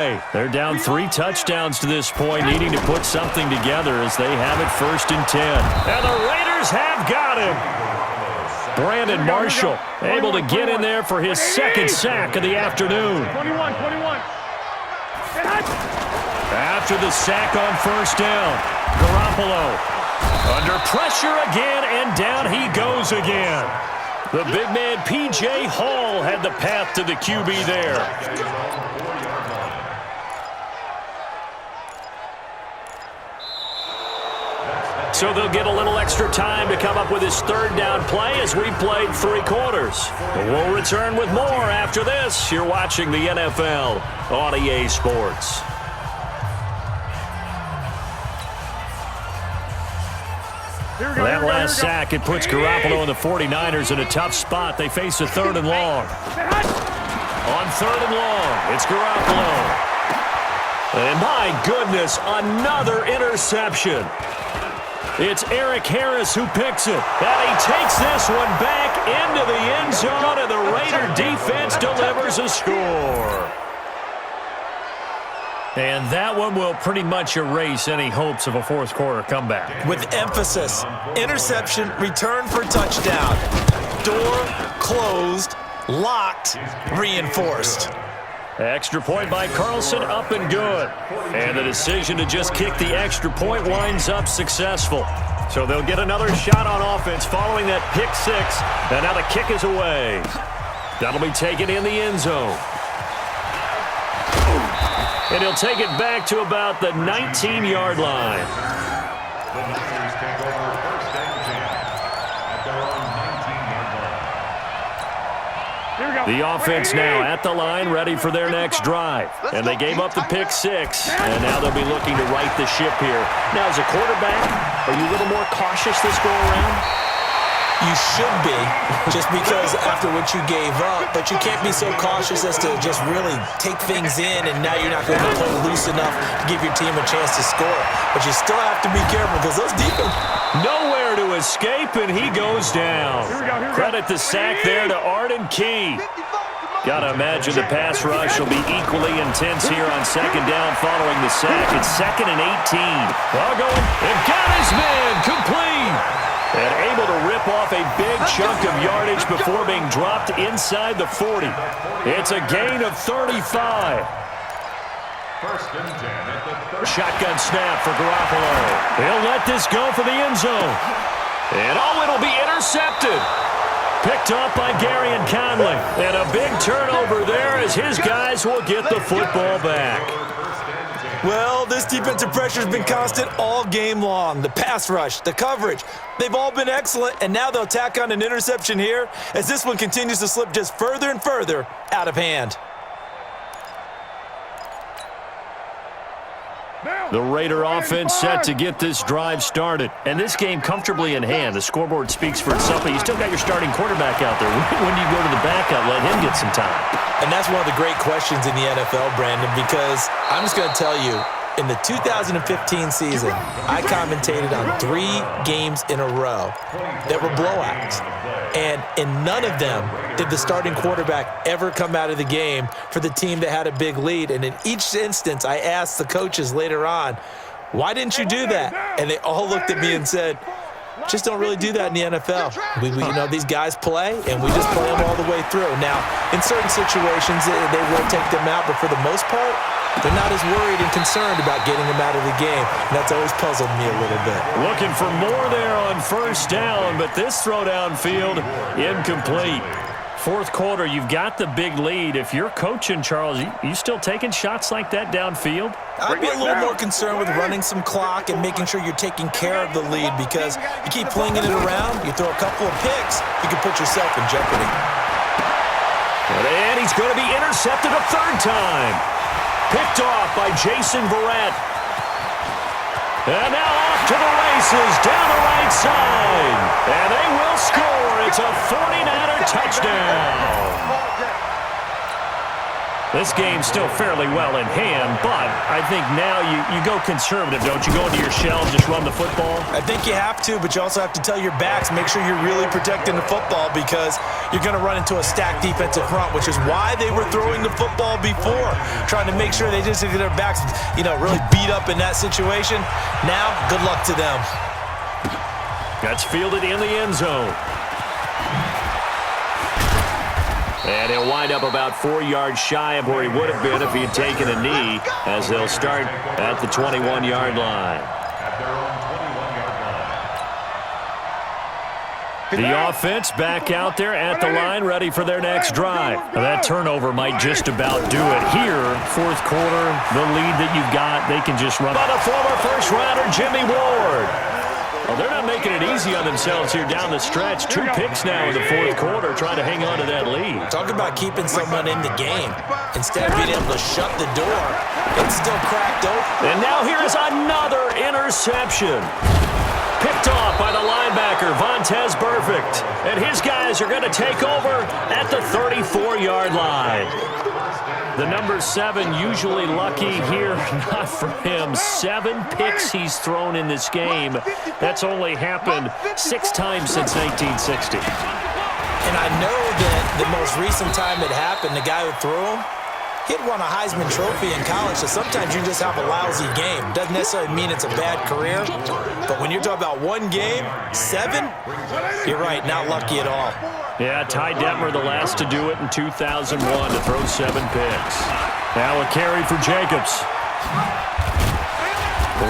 They're down 3 touchdowns to this point, needing to put something together as they have it 1st and 10. And the Raiders have got him. Brandon Marshall able to get in there for his 2nd sack of the afternoon. 21. After the sack on 1st down, Garoppolo under pressure again, and down he goes again. The big man P.J. Hall had the path to the QB there. So they'll get a little extra time to come up with his 3rd down play as we played 3 quarters. We'll return with more after this. You're watching the NFL on EA Sports. That last sack, it puts Garoppolo and the 49ers in a tough spot. They face a 3rd and long. On 3rd and long, it's Garoppolo. And my goodness, another interception. It's Eric Harris who picks it. And he takes this one back into the end zone, and the Raider defense delivers a score. And that one will pretty much erase any hopes of a 4th quarter comeback. With emphasis, interception, return for touchdown. Door closed, locked, reinforced. Extra point by Carlson, up and good. And the decision to just kick the extra point winds up successful. So they'll get another shot on offense following that pick 6. And now the kick is away. That'll be taken in the end zone. And he'll take it back to about the 19-yard line. The offense now at the line, ready for their next drive. And they gave up the pick 6, and now they'll be looking to right the ship here. Now, as a quarterback, are you a little more cautious this go-around? You should be, just because after what you gave up, but you can't be so cautious as to just really take things in, and now you're not going to play loose enough to give your team a chance to score. But you still have to be careful because those defense... Nowhere to escape, and he goes down. Credit the sack there to Arden Key. Got to imagine the pass rush will be equally intense here on 2nd down following the sack. It's 2nd and 18. Ball going, and got his man complete. And able to rip off a big chunk of yardage before being dropped inside the 40. It's a gain of 35. Shotgun snap for Garoppolo. He'll let this go for the end zone. And it'll be intercepted. Picked off by Gary and Conley. And a big turnover there as his guys will get the football back. Well, this defensive pressure has been constant all game long. The pass rush, the coverage, they've all been excellent, and now they'll tack on an interception here as this one continues to slip just further and further out of hand. The Raider offense set to get this drive started. And this game comfortably in hand. The scoreboard speaks for itself, but you still got your starting quarterback out there. When do you go to the backup, let him get some time? And that's one of the great questions in the NFL, Brandon, because I'm just going to tell you, in the 2015 season, I commentated on 3 games in a row that were blowouts. And in none of them did the starting quarterback ever come out of the game for the team that had a big lead. And in each instance, I asked the coaches later on, why didn't you do that? And they all looked at me and said, just don't really do that in the NFL. These guys play, and we just play them all the way through. Now, in certain situations, they will take them out, but for the most part, they're not as worried and concerned about getting them out of the game. And that's always puzzled me a little bit. Looking for more there on 1st down, but this throw downfield incomplete. 4th quarter, you've got the big lead. If you're coaching, Charles, you still taking shots like that downfield? I'd be a little more concerned with running some clock and making sure you're taking care of the lead, because you keep flinging it around, you throw a couple of picks, you can put yourself in jeopardy. And he's going to be intercepted a 3rd time. Picked off by Jason Verrett. And now off to the races down the right side. And they will score. It's a 49er touchdown. This game's still fairly well in hand, but I think now you go conservative, don't you? Go into your shell and just run the football? I think you have to, but you also have to tell your backs, make sure you're really protecting the football because you're going to run into a stacked defensive front, which is why they were throwing the football before, trying to make sure they just get their backs, really beat up in that situation. Now, good luck to them. That's fielded in the end zone. And he'll wind up about 4 yards shy of where he would have been if he had taken a knee, as they'll start at the 21-yard line. The offense back out there at the line, ready for their next drive. Now, that turnover might just about do it here. Fourth quarter, the lead that you've got, they can just run. But a former first-rounder, Jimmy Ward. Well, they're not making it easy on themselves here down the stretch. 2 picks now in the fourth quarter, trying to hang on to that lead. Talk about keeping someone in the game. Instead of being able to shut the door, it's still cracked open. And now here is another interception. Picked off by the linebacker, Vontaze Burfict. And his guys are going to take over at the 34-yard line. The number 7 usually lucky here, not for him. 7 picks he's thrown in this game. That's only happened 6 times since 1960. And I know that the most recent time it happened, the guy who threw him, he'd won a Heisman Trophy in college, so sometimes you just have a lousy game. Doesn't necessarily mean it's a bad career, but when you're talking about 1 game, 7, you're right, not lucky at all. Yeah, Ty Detmer, the last to do it in 2001, to throw 7 picks. Now a carry for Jacobs.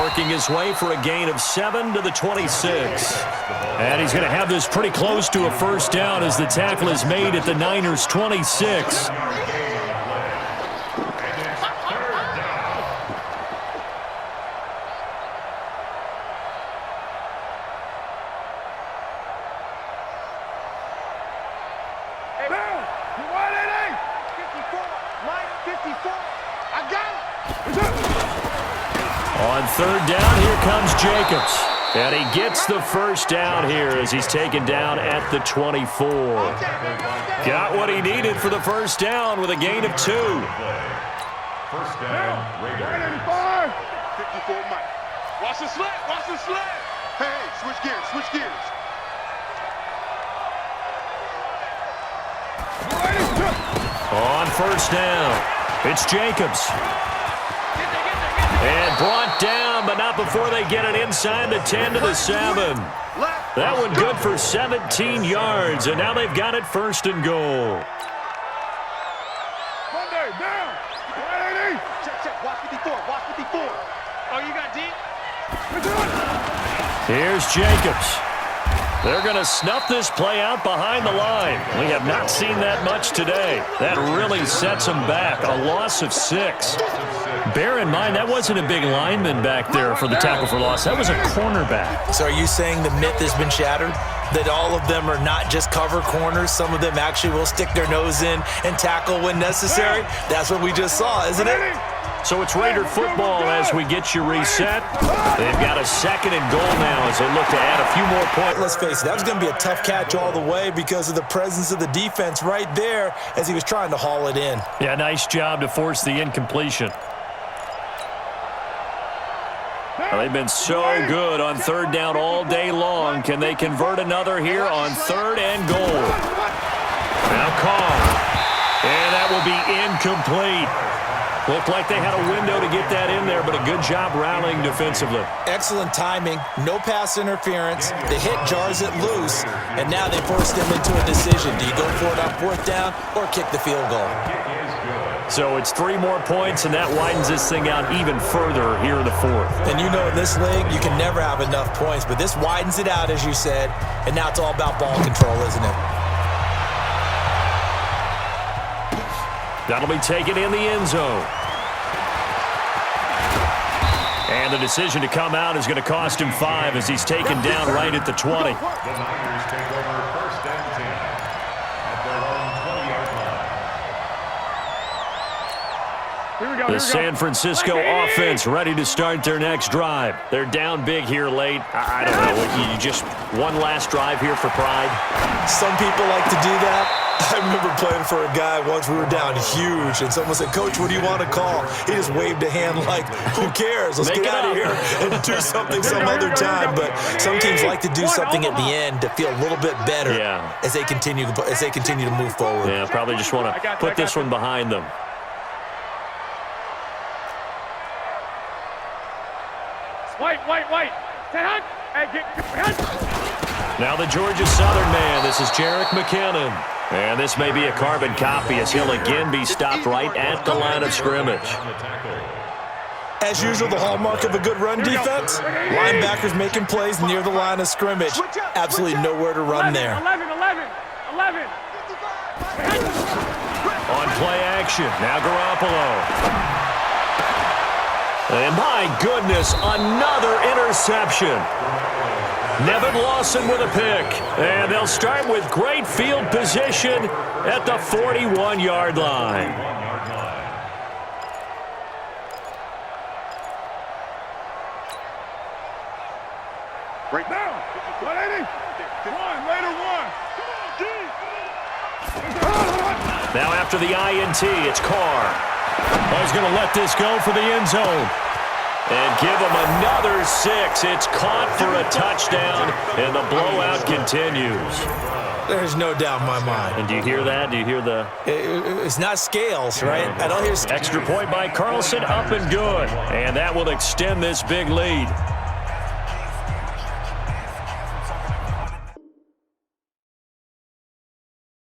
Working his way for a gain of 7 to the 26. And he's going to have this pretty close to a first down as the tackle is made at the Niners' 26. On third down, here comes Jacobs. And he gets the first down here as he's taken down at the 24. Got what he needed for the first down with a gain of 2. First down, Raiders. 54 Mike. Watch the slant, watch the slant. Hey, switch gears, switch gears. On first down, it's Jacobs. And brought down, but not before they get it inside the 10 to the 7. That one good for 17 yards, and now they've got it first and goal. Monday, down. Check, watch 54, watch 54. Oh, you got deep? Here's Jacobs. They're going to snuff this play out behind the line. We have not seen that much today. That really sets them back. A loss of 6. Bear in mind, that wasn't a big lineman back there for the tackle for loss. That was a cornerback. So are you saying the myth has been shattered? That all of them are not just cover corners? Some of them actually will stick their nose in and tackle when necessary? That's what we just saw, isn't it? So it's Raider football as we get you reset. They've got a second and goal now as they look to add a few more points. Let's face it, that was going to be a tough catch all the way because of the presence of the defense right there as he was trying to haul it in. Yeah, nice job to force the incompletion. Well, they've been so good on third down all day long. Can they convert another here on third and goal? Now Carr. And that will be incomplete. Looked like they had a window to get that in there, but a good job rallying defensively. Excellent timing, no pass interference. The hit jars it loose, and now they forced them into a decision. Do you go for it on fourth down or kick the field goal? So it's 3 more points, and that widens this thing out even further here in the fourth. And you know in this league, you can never have enough points, but this widens it out, as you said, and now it's all about ball control, isn't it? That'll be taken in the end zone. And the decision to come out is going to cost him 5 as he's taken down right at the 20. The Niners take over first and 10 at their own 20-yard line. The San Francisco offense ready to start their next drive. They're down big here late. I don't know. You just one last drive here for pride? Some people like to do that. I remember playing for a guy once. We were down huge, and someone said, "Coach, what do you want to call?" He just waved a hand like, "Who cares? Let's get out of here and do something some other time." But some teams like to do something at the end to feel a little bit better as they continue to move forward. Yeah, probably just want to put this one behind them. White. Now the Georgia Southern man. This is Jerick McKinnon. And this may be a carbon copy as he'll again be stopped right at the line of scrimmage. As usual, the hallmark of a good run defense, linebackers making plays near the line of scrimmage. Absolutely nowhere to run there. 11. On play action, now Garoppolo. And my goodness, another interception. Nevin Lawson with a pick. And they'll start with great field position at the 41-yard line. Right now. 180. Now after the INT, it's Carr. He's going to let this go for the end zone. And give him another 6. It's caught for a touchdown, and the blowout continues. There's no doubt in my mind. And do you hear that? Do you hear the... It's not scales, right? I don't hear... Extra point by Carlson, up and good. And that will extend this big lead.